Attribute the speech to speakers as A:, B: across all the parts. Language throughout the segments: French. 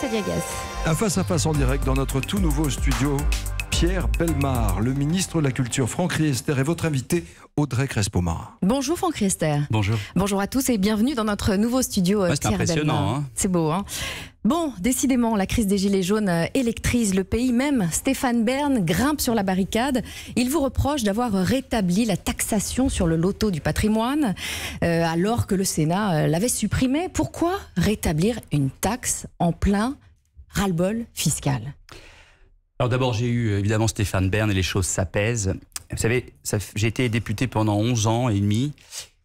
A: Vanessa Diagas.
B: Un face-à-face en direct dans notre tout nouveau studio. Pierre Bellemare, le ministre de la Culture, Franck Riester et votre invité Audrey Crespo-Mara.
A: Bonjour Franck Riester.
C: Bonjour.
A: Bonjour à tous et bienvenue dans notre nouveau studio.
C: C'est impressionnant. Hein.
A: C'est beau, hein. Bon, décidément, la crise des Gilets jaunes électrise le pays. Même Stéphane Bern grimpe sur la barricade. Il vous reproche d'avoir rétabli la taxation sur le loto du patrimoine, alors que le Sénat l'avait supprimée. Pourquoi rétablir une taxe en plein ras-le-bol fiscal ?
C: Alors d'abord, j'ai eu évidemment Stéphane Bern et les choses s'apaisent. Vous savez, j'ai été député pendant 11 ans et demi.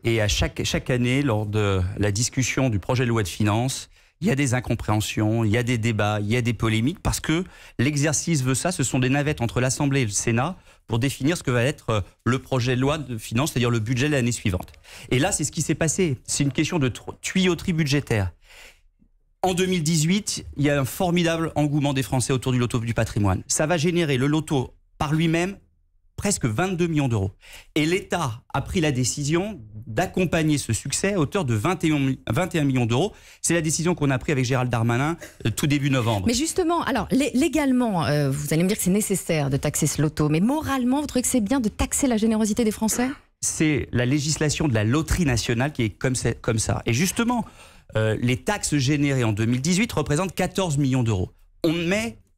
C: Et à chaque année, lors de la discussion du projet de loi de finances, il y a des incompréhensions, il y a des débats, il y a des polémiques, parce que l'exercice veut ça. Ce sont des navettes entre l'Assemblée et le Sénat pour définir ce que va être le projet de loi de finances, c'est-à-dire le budget de l'année suivante. Et là, c'est ce qui s'est passé. C'est une question de tuyauterie budgétaire. En 2018, il y a un formidable engouement des Français autour du loto du patrimoine. Ça va générer le loto par lui-même presque 22 millions d'euros. Et l'État a pris la décision d'accompagner ce succès à hauteur de 21 millions d'euros. C'est la décision qu'on a prise avec Gérald Darmanin tout début novembre.
A: Mais justement, alors légalement, vous allez me dire que c'est nécessaire de taxer ce loto, mais moralement, vous trouvez que c'est bien de taxer la générosité des Français ? C'est
C: la législation de la loterie nationale qui est comme ça. Et justement, les taxes générées en 2018 représentent 14 millions d'euros.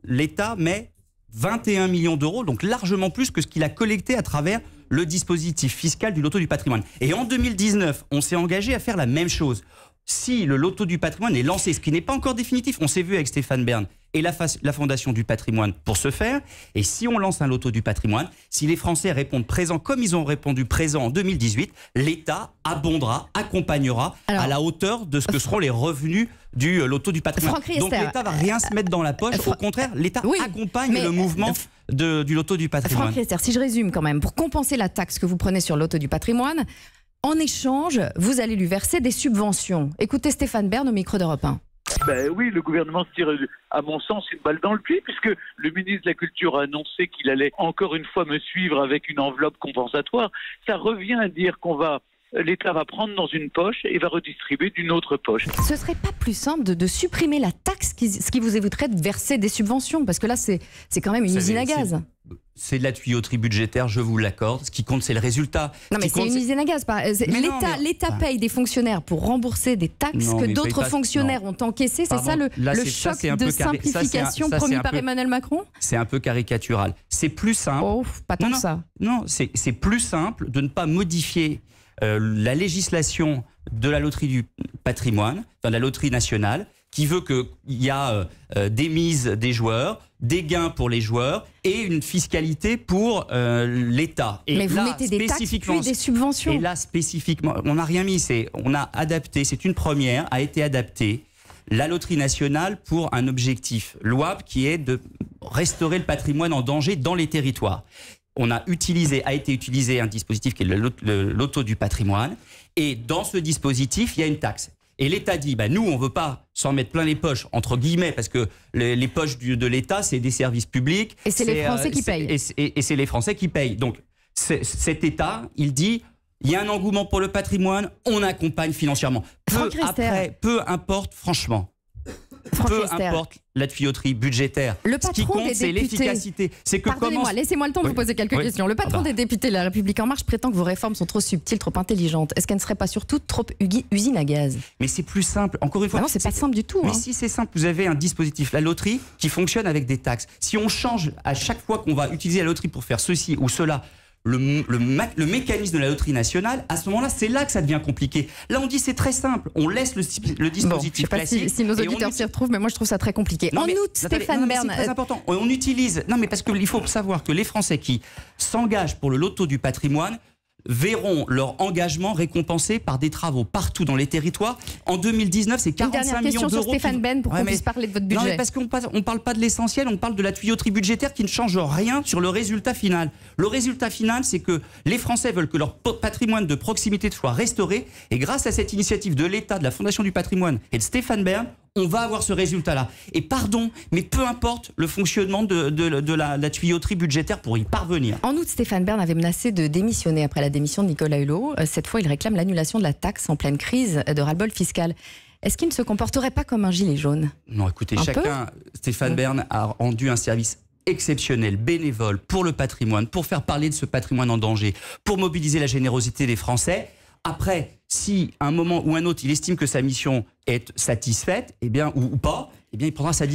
C: L'État met 21 millions d'euros, donc largement plus que ce qu'il a collecté à travers le dispositif fiscal du loto du patrimoine. Et en 2019, on s'est engagé à faire la même chose. Si le loto du patrimoine est lancé, ce qui n'est pas encore définitif, on s'est vu avec Stéphane Bern et la Fondation du patrimoine pour ce faire, et si on lance un loto du patrimoine, si les Français répondent présent comme ils ont répondu présent en 2018, l'État abondera, accompagnera à la hauteur de ce que seront les revenus du loto du patrimoine. Donc l'État ne va rien se mettre dans la poche, au contraire, l'État accompagne le mouvement du loto du patrimoine.
A: Franck Riester, si je résume quand même, pour compenser la taxe que vous prenez sur le loto du patrimoine, en échange, vous allez lui verser des subventions. Écoutez Stéphane Bern au micro d'Europe 1.
D: Ben oui, le gouvernement se tire, à mon sens, une balle dans le pied, puisque le ministre de la Culture a annoncé qu'il allait encore une fois me suivre avec une enveloppe compensatoire. Ça revient à dire l'État va prendre dans une poche et va redistribuer d'une autre poche.
A: Ce serait pas plus simple de supprimer la taxe, ce qui vous éviterait de verser des subventions? Parce que là, c'est quand même une usine à gaz.
C: C'est de la tuyauterie budgétaire, je vous l'accorde. Ce qui compte, c'est le résultat.
A: Non, mais c'est une usine à gaz. L'État paye des fonctionnaires pour rembourser des taxes que d'autres fonctionnaires ont encaissées. C'est ça le choc de simplification promu par Emmanuel Macron?
C: C'est un peu caricatural. C'est plus simple.
A: Oh, pas tant que ça.
C: Non, c'est plus simple de ne pas modifier la législation de la loterie du patrimoine, enfin de la loterie nationale, qui veut qu'il y a des mises des joueurs, des gains pour les joueurs et une fiscalité pour l'État.
A: Mais vous mettez des taxes puis des subventions.
C: Et là, spécifiquement, on n'a rien mis. On a adapté, c'est une première, a été adaptée la loterie nationale pour un objectif louable qui est de restaurer le patrimoine en danger dans les territoires. A été utilisé un dispositif qui est le loto du patrimoine. Et dans ce dispositif, il y a une taxe. Et l'État dit, nous, on ne veut pas s'en mettre plein les poches, entre guillemets, parce que les poches de l'État, c'est des services publics.
A: Et c'est les Français qui payent.
C: Et c'est les Français qui payent. Donc, cet État, il dit, il y a un engouement pour le patrimoine, on accompagne financièrement. Peu importe, franchement. Peu importe la tuyauterie budgétaire.
A: Le patron
C: Ce qui compte, c'est l'efficacité.
A: Pardonnez-moi, laissez-moi le temps de vous poser quelques questions. Le patron des députés de La République En Marche prétend que vos réformes sont trop subtiles, trop intelligentes. Est-ce qu'elles ne seraient pas surtout trop usine à gaz?
C: Mais c'est plus simple. Encore une fois,
A: non, c'est pas simple du tout.
C: Mais si c'est simple, vous avez un dispositif, la loterie, qui fonctionne avec des taxes. Si on change à chaque fois qu'on va utiliser la loterie pour faire ceci ou cela, le mécanisme de la loterie nationale, à ce moment-là, c'est là que ça devient compliqué. Là, on dit c'est très simple. On laisse le dispositif classique.
A: Je ne sais pas si nos auditeurs s'y retrouvent, mais moi, je trouve ça très compliqué. En août, Stéphane Bern...
C: C'est très important. On utilise... Non, mais parce qu'il faut savoir que les Français qui s'engagent pour le loto du patrimoine verront leur engagement récompensé par des travaux partout dans les territoires. En 2019, c'est 45 millions d'euros.
A: Une dernière question sur Stéphane Bern pour qu'on puisse parler de votre budget.
C: Non, mais parce qu'on ne parle pas de l'essentiel, on parle de la tuyauterie budgétaire qui ne change rien sur le résultat final. Le résultat final, c'est que les Français veulent que leur patrimoine de proximité soit restauré, et grâce à cette initiative de l'État, de la Fondation du patrimoine et de Stéphane Bern, on va avoir ce résultat-là. Et pardon, mais peu importe le fonctionnement de la tuyauterie budgétaire pour y parvenir.
A: En août, Stéphane Bern avait menacé de démissionner après la démission de Nicolas Hulot. Cette fois, il réclame l'annulation de la taxe en pleine crise de ras-le-bol fiscal. est-ce qu'il ne se comporterait pas comme un gilet jaune?
C: Non, écoutez, Stéphane Bern a rendu un service exceptionnel, bénévole, pour le patrimoine, pour faire parler de ce patrimoine en danger, pour mobiliser la générosité des Français. Après, si à un moment ou un autre, il estime que sa mission est satisfaite, eh bien, ou pas, eh bien, il prendra ses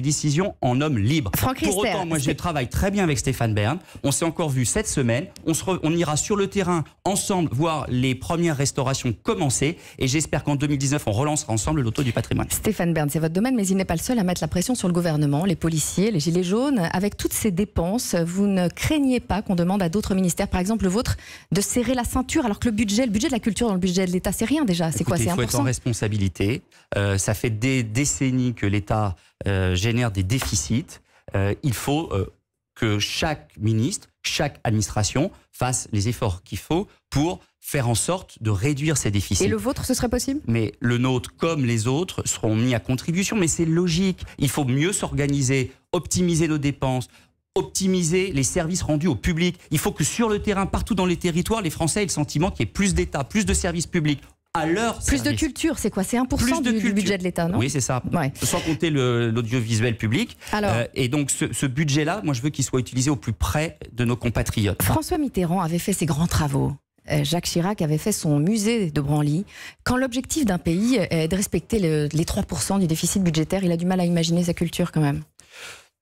C: décisions en homme libre. Pour autant, moi, je travaille très bien avec Stéphane Bern. On s'est encore vu cette semaine. On ira sur le terrain ensemble voir les premières restaurations commencer. Et j'espère qu'en 2019, on relancera ensemble le loto du patrimoine.
A: Stéphane Bern, c'est votre domaine, mais il n'est pas le seul à mettre la pression sur le gouvernement, les policiers, les gilets jaunes. Avec toutes ces dépenses, vous ne craignez pas qu'on demande à d'autres ministères, par exemple le vôtre, de serrer la ceinture, alors que le budget de la culture dans le budget de l'État, c'est rien déjà. C'est quoi? C'est 1%? Il
C: faut être en responsabilité. Ça fait des décennies que l'État génère des déficits. Il faut que chaque ministre, chaque administration fasse les efforts qu'il faut pour faire en sorte de réduire ces déficits.
A: Et le vôtre, ce serait possible?
C: Mais le nôtre, comme les autres, seront mis à contribution. Mais c'est logique. Il faut mieux s'organiser, optimiser nos dépenses, optimiser les services rendus au public. Il faut que sur le terrain, partout dans les territoires, les Français aient le sentiment qu'il y ait plus d'État, plus de services publics.
A: Plus de culture, c'est quoi? C'est 1% du budget de l'État, non?
C: Oui, c'est ça. Ouais. Sans compter l'audiovisuel public. Et donc, ce budget-là, moi, je veux qu'il soit utilisé au plus près de nos compatriotes.
A: François Mitterrand avait fait ses grands travaux. Jacques Chirac avait fait son musée de Branly. Quand l'objectif d'un pays est de respecter les 3% du déficit budgétaire, il a du mal à imaginer sa culture quand même.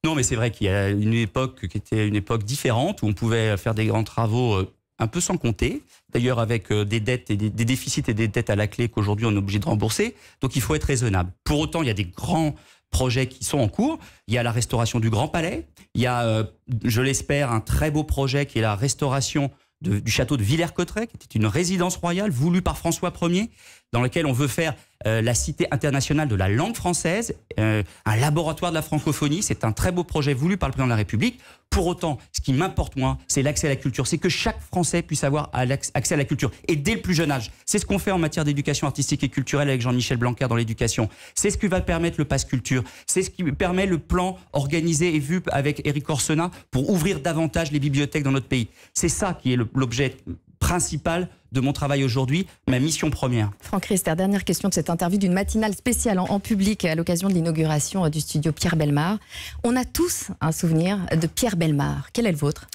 C: Non, mais c'est vrai qu'il y a une époque qui était une époque différente, où on pouvait faire des grands travaux un peu sans compter, d'ailleurs avec des dettes et des déficits et des dettes à la clé qu'aujourd'hui on est obligé de rembourser. Donc il faut être raisonnable. Pour autant, il y a des grands projets qui sont en cours. Il y a la restauration du Grand Palais. Il y a, je l'espère, un très beau projet qui est la restauration du château de Villers-Cotterêts, qui était une résidence royale voulue par François Ier, dans laquelle on veut faire la Cité internationale de la langue française, un laboratoire de la francophonie. C'est un très beau projet voulu par le président de la République. Pour autant, ce qui m'importe, moi, c'est l'accès à la culture. C'est que chaque Français puisse avoir accès à la culture. Et dès le plus jeune âge. C'est ce qu'on fait en matière d'éducation artistique et culturelle avec Jean-Michel Blanquer dans l'éducation. C'est ce qui va permettre le pass culture. C'est ce qui permet le plan organisé et vu avec Éric Orsena pour ouvrir davantage les bibliothèques dans notre pays. C'est ça qui est l'objet principal de mon travail aujourd'hui, ma mission première.
A: Franck Riester, dernière question de cette interview d'une matinale spéciale en public à l'occasion de l'inauguration du studio Pierre Bellemare. On a tous un souvenir de Pierre Bellemare. Quel est le vôtre?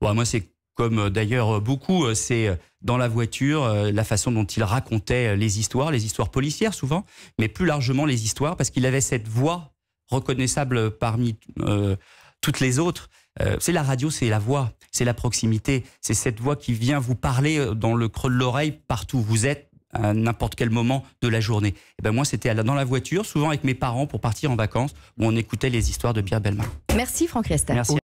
C: Moi, c'est comme d'ailleurs beaucoup, c'est dans la voiture, la façon dont il racontait les histoires policières souvent, mais plus largement les histoires, parce qu'il avait cette voix reconnaissable parmi toutes les autres. C'est la radio, c'est la voix, c'est la proximité, c'est cette voix qui vient vous parler dans le creux de l'oreille partout où vous êtes à n'importe quel moment de la journée. Et ben moi, c'était dans la voiture, souvent avec mes parents pour partir en vacances, où on écoutait les histoires de Pierre Bellemare.
A: Merci Franck Riester.
C: Merci.
E: –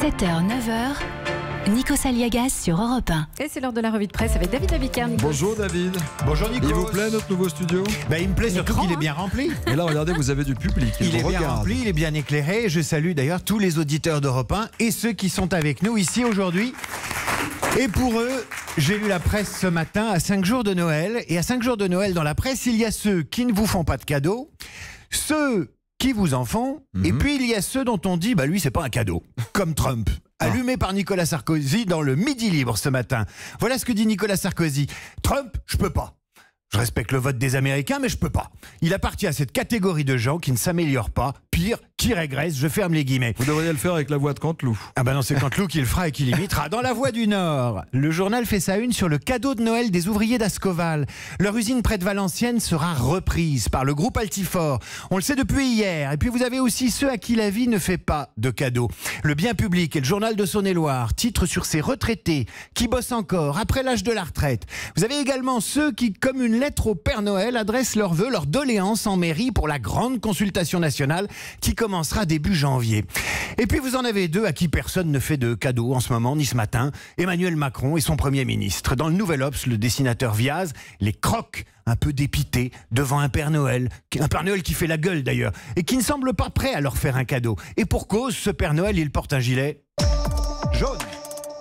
E: 7h, 9h, Nikos Aliagas sur Europe 1.
A: Et c'est l'heure de la revue de presse avec David Abiker.
B: Bonjour David.
F: Bonjour Nikos.
B: Il vous plaît notre nouveau studio?
F: Il me plaît surtout qu'il est bien rempli.
B: Et là, regardez, vous avez du public.
F: Il est bien rempli, il est bien éclairé. Je salue d'ailleurs tous les auditeurs d'Europe 1 et ceux qui sont avec nous ici aujourd'hui. Et pour eux, j'ai lu la presse ce matin à 5 jours de Noël. Et à 5 jours de Noël dans la presse, il y a ceux qui ne vous font pas de cadeaux, ceux qui vous en font. Et puis il y a ceux dont on dit, bah lui c'est pas un cadeau, comme Trump. Allumé par Nicolas Sarkozy dans le Midi Libre ce matin. Voilà ce que dit Nicolas Sarkozy. Trump, je peux pas. Je respecte le vote des Américains, mais je peux pas. Il appartient à cette catégorie de gens qui ne s'améliorent pas, pire, qui régressent, je ferme les guillemets.
B: Vous devriez le faire avec la voix de Canteloup.
F: Ah ben non, c'est Canteloup qui le fera et qui l'imitera. Dans la Voix du Nord, le journal fait sa une sur le cadeau de Noël des ouvriers d'Ascoval. Leur usine près de Valenciennes sera reprise par le groupe Altifort. On le sait depuis hier. Et puis vous avez aussi ceux à qui la vie ne fait pas de cadeaux. Le Bien Public et le journal de Saône-et-Loire titrent sur ces retraités qui bossent encore après l'âge de la retraite. Vous avez également ceux qui, comme une lettre au Père Noël, adressent leurs vœux, leurs doléances en mairie pour la grande consultation nationale qui commencera début janvier. Et puis vous en avez deux à qui personne ne fait de cadeaux en ce moment, ni ce matin. Emmanuel Macron et son Premier ministre. Dans le Nouvel Obs, le dessinateur Viaz les croque un peu dépité devant un Père Noël qui fait la gueule d'ailleurs, et qui ne semble pas prêt à leur faire un cadeau. Et pour cause, ce Père Noël, il porte un gilet jaune.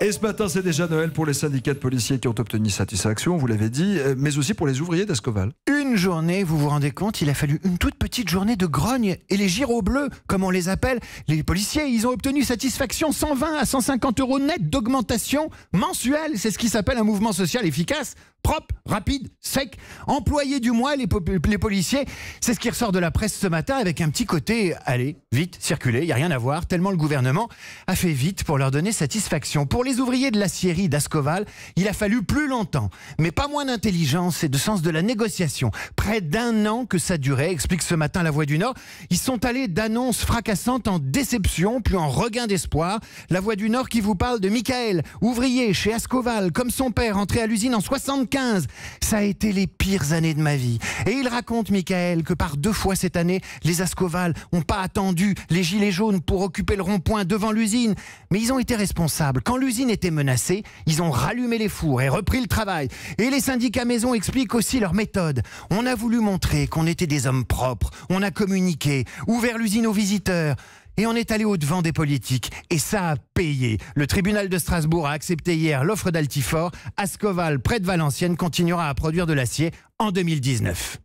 B: Et ce matin, c'est déjà Noël pour les syndicats de policiers qui ont obtenu satisfaction, vous l'avez dit, mais aussi pour les ouvriers d'Ascoval.
F: Une journée, vous vous rendez compte, il a fallu une toute petite journée de grogne. Et les gyros bleus, comme on les appelle, les policiers, ils ont obtenu satisfaction 120 à 150 € net d'augmentation mensuelle. C'est ce qui s'appelle un mouvement social efficace. Propre, rapide, sec, employé du mois, les policiers. C'est ce qui ressort de la presse ce matin avec un petit côté, allez, vite, circulez, il n'y a rien à voir, tellement le gouvernement a fait vite pour leur donner satisfaction. Pour les ouvriers de l'acierie d'Ascoval, il a fallu plus longtemps, mais pas moins d'intelligence et de sens de la négociation. Près d'1 an que ça durait, explique ce matin La Voix du Nord. Ils sont allés d'annonces fracassantes en déception, puis en regain d'espoir. La Voix du Nord qui vous parle de Michael, ouvrier chez Ascoval, comme son père, entré à l'usine en 75. Ça a été les pires années de ma vie. Et il raconte, Michael, que par 2 fois cette année, les Ascoval n'ont pas attendu les gilets jaunes pour occuper le rond-point devant l'usine. Mais ils ont été responsables. Quand l'usine était menacée, ils ont rallumé les fours et repris le travail. Et les syndicats maison expliquent aussi leur méthode. On a voulu montrer qu'on était des hommes propres. On a communiqué, ouvert l'usine aux visiteurs. Et on est allé au-devant des politiques. Et ça a payé. Le tribunal de Strasbourg a accepté hier l'offre d'Altifort. Ascoval, près de Valenciennes, continuera à produire de l'acier en 2019.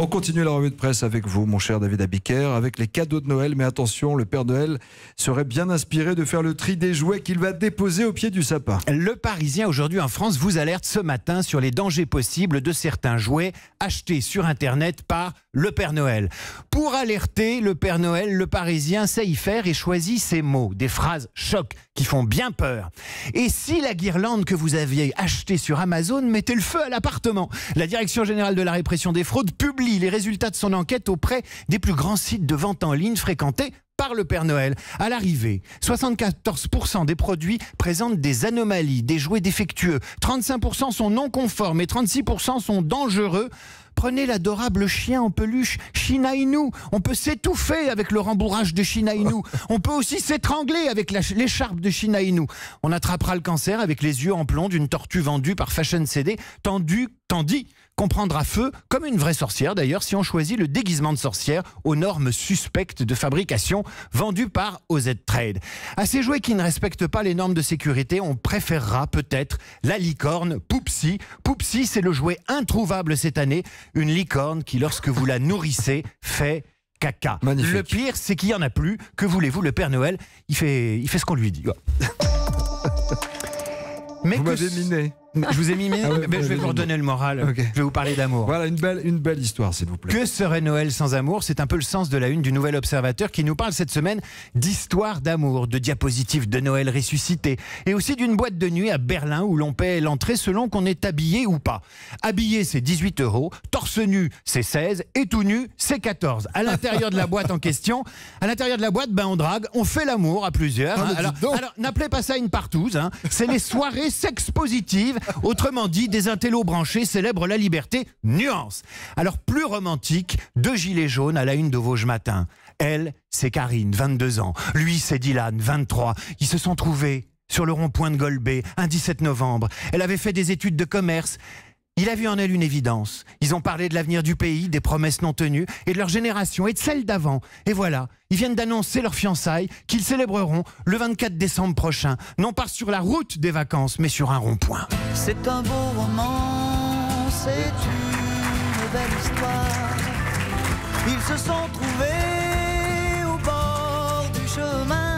B: On continue la revue de presse avec vous, mon cher David Abiker, avec les cadeaux de Noël. Mais attention, le Père Noël serait bien inspiré de faire le tri des jouets qu'il va déposer au pied du sapin.
F: Le Parisien, aujourd'hui en France, vous alerte ce matin sur les dangers possibles de certains jouets achetés sur Internet par le Père Noël. Pour alerter le Père Noël, le Parisien sait y faire et choisit ces mots, des phrases choc qui font bien peur. Et si la guirlande que vous aviez achetée sur Amazon mettait le feu à l'appartement? La Direction générale de la répression des fraudes publie les résultats de son enquête auprès des plus grands sites de vente en ligne fréquentés par le Père Noël. À l'arrivée, 74% des produits présentent des anomalies, des jouets défectueux, 35% sont non conformes et 36% sont dangereux. Prenez l'adorable chien en peluche Shiba Inu. On peut s'étouffer avec le rembourrage de Shiba Inu. On peut aussi s'étrangler avec l'écharpe de Shiba Inu. On attrapera le cancer avec les yeux en plomb d'une tortue vendue par Fashion CD, tandis qu'on prendra feu, comme une vraie sorcière d'ailleurs, si on choisit le déguisement de sorcière aux normes suspectes de fabrication vendues par OZ Trade. À ces jouets qui ne respectent pas les normes de sécurité, on préférera peut-être la licorne Poupsy. Poupsy, c'est le jouet introuvable cette année. Une licorne qui, lorsque vous la nourrissez, fait caca.
B: Magnifique.
F: Le pire, c'est qu'il n'y en a plus. Que voulez-vous, le Père Noël, il fait ce qu'on lui dit. Mais
B: vous m'avez miné.
F: Je vous ai mimé, mais je vais vous redonner le moral.
B: Okay.
F: Je vais vous parler d'amour.
B: Voilà une belle histoire, s'il vous plaît.
F: Que serait Noël sans amour? C'est un peu le sens de la une du Nouvel Observateur qui nous parle cette semaine d'histoire d'amour, de diapositives de Noël ressuscitées et aussi d'une boîte de nuit à Berlin où l'on paie l'entrée selon qu'on est habillé ou pas. Habillé, c'est 18 €, torse nu, c'est 16 et tout nu, c'est 14. À l'intérieur de la boîte en question, on drague, on fait l'amour à plusieurs. Hein. Alors n'appelez pas ça une partouze, hein. C'est les soirées sex positives. Autrement dit, des intellos branchés célèbrent la liberté, nuance. Alors plus romantique, 2 gilets jaunes à la une de Vosges Matin. Elle, c'est Karine, 22 ans. Lui, c'est Dylan, 23. Ils se sont trouvés sur le rond-point de Golbet, un 17 novembre. Elle avait fait des études de commerce. Il a vu en elle une évidence. Ils ont parlé de l'avenir du pays, des promesses non tenues, et de leur génération et de celle d'avant. Et voilà, ils viennent d'annoncer leur fiançailles qu'ils célébreront le 24 décembre prochain. Non pas sur la route des vacances, mais sur un rond-point.
G: C'est un beau roman, c'est une belle histoire. Ils se sont trouvés au bord du chemin.